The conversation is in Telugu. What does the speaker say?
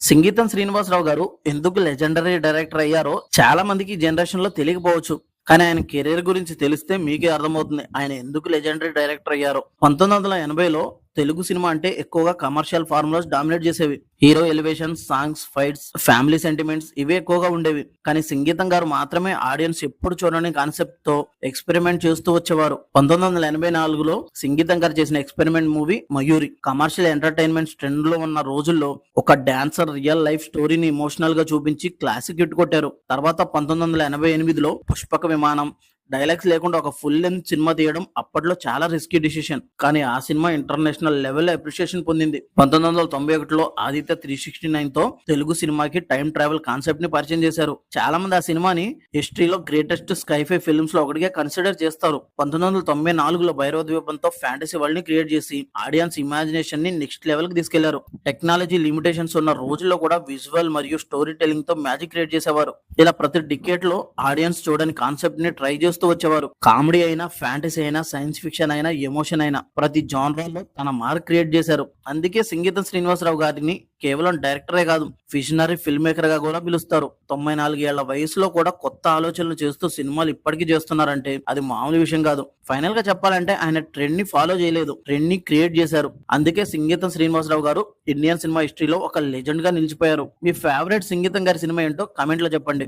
సంగీతం శ్రీనివాసరావు గారు ఎందుకు లెజెండరీ డైరెక్టర్ అయ్యారో చాలా మందికి ఈ జనరేషన్ లో తెలియకపోవచ్చు. కానీ ఆయన కెరీర్ గురించి తెలిస్తే మీకే అర్థమవుతుంది ఆయన ఎందుకు లెజెండరీ డైరెక్టర్ అయ్యారో. 1980లో తెలుగు సినిమా అంటే ఎక్కువగా కమర్షియల్ ఫార్ములాస్ డామినేట్ చేసేవి. Hero elevation, songs, fights, family sentiments ఇవే ఎక్కువగా ఉండేవి. కానీ సంగీతం గారు మాత్రమే ఆడియన్స్ ఎప్పుడు చూడని కాన్సెప్ట్ తో ఎక్స్పెరిమెంట్ చేస్తూ వచ్చేవారు. 1984లో సంగీతం గారు చేసిన experiment movie Mayuri commercial entertainment trend లో ఉన్న రోజుల్లో ఒక డాన్సర్ రియల్ లైఫ్ స్టోరీని ఎమోషనల్ గా చూపించి క్లాసిక్ హిట్ కొట్టారు. తర్వాత 1988లో పుష్పక విమానం డైలాగ్స్ లేకుండా ఒక ఫుల్ లెంత్ సినిమా తీయడం అప్పట్లో చాలా రిస్కీ డిసిషన్. కానీ ఆ సినిమా ఇంటర్నేషనల్ లెవెల్ అప్రిషియేషన్ పొందింది. 1991లో ఆదిత్య 369 తో తెలుగు సినిమాకి టైం ట్రావెల్ కాన్సెప్ట్ ని పరిచయం చేశారు. చాలా మంది ఆ సినిమాని హిస్టరీలో గ్రేటెస్ట్ స్కైఫై ఫిల్మ్స్ లో ఒకటిగా కన్సిడర్ చేస్తారు. 1994లో భైరవ ద్వీపంతో ఫ్యాంటసీ వరల్డ్ ని క్రియేట్ చేసి ఆడియన్స్ ఇమాజినేషన్ ని నెక్స్ట్ లెవెల్ కి తీసుకెళ్లారు. టెక్నాలజీ లిమిటేషన్స్ ఉన్న రోజుల్లో కూడా విజువల్ మరియు స్టోరీ టెల్లింగ్ తో మ్యాజిక్ క్రియేట్ చేసేవారు. ఇలా ప్రతి డికేట్ లో ఆడియన్స్ చూడని కాన్సెప్ట్ ని ట్రై చేస్తూ వచ్చేవారు. కామెడీ అయినా, ఫ్యాంటసీ అయినా, సైన్స్ ఫిక్షన్ అయినా, ఎమోషన్ అయినా ప్రతి జానరాలో తన మార్క్ క్రియేట్ చేశారు. అందుకే సంగీతం శ్రీనివాసరావు గారిని కేవలం డైరెక్టరే కాదు, విజనరీ ఫిల్మ్ మేకర్ గా కూడా పిలుస్తారు. 94 ఏళ్ల వయసులో కూడా కొత్త ఆలోచనలు చేస్తూ సినిమాలు ఇప్పటికీ చేస్తున్నారంటే అది మామూలు విషయం కాదు. ఫైనల్ గా చెప్పాలంటే ఆయన ట్రెండ్ ని ఫాలో చేయలేదు, ట్రెండ్ ని క్రియేట్ చేశారు. అందుకే సంగీతం శ్రీనివాసరావు గారు ఇండియన్ సినిమా హిస్టరీలో ఒక లెజెండ్ గా నిలిచిపోయారు. మీ ఫేవరెట్ సంగీతం గారి సినిమా ఏంటో కామెంట్ లో చెప్పండి.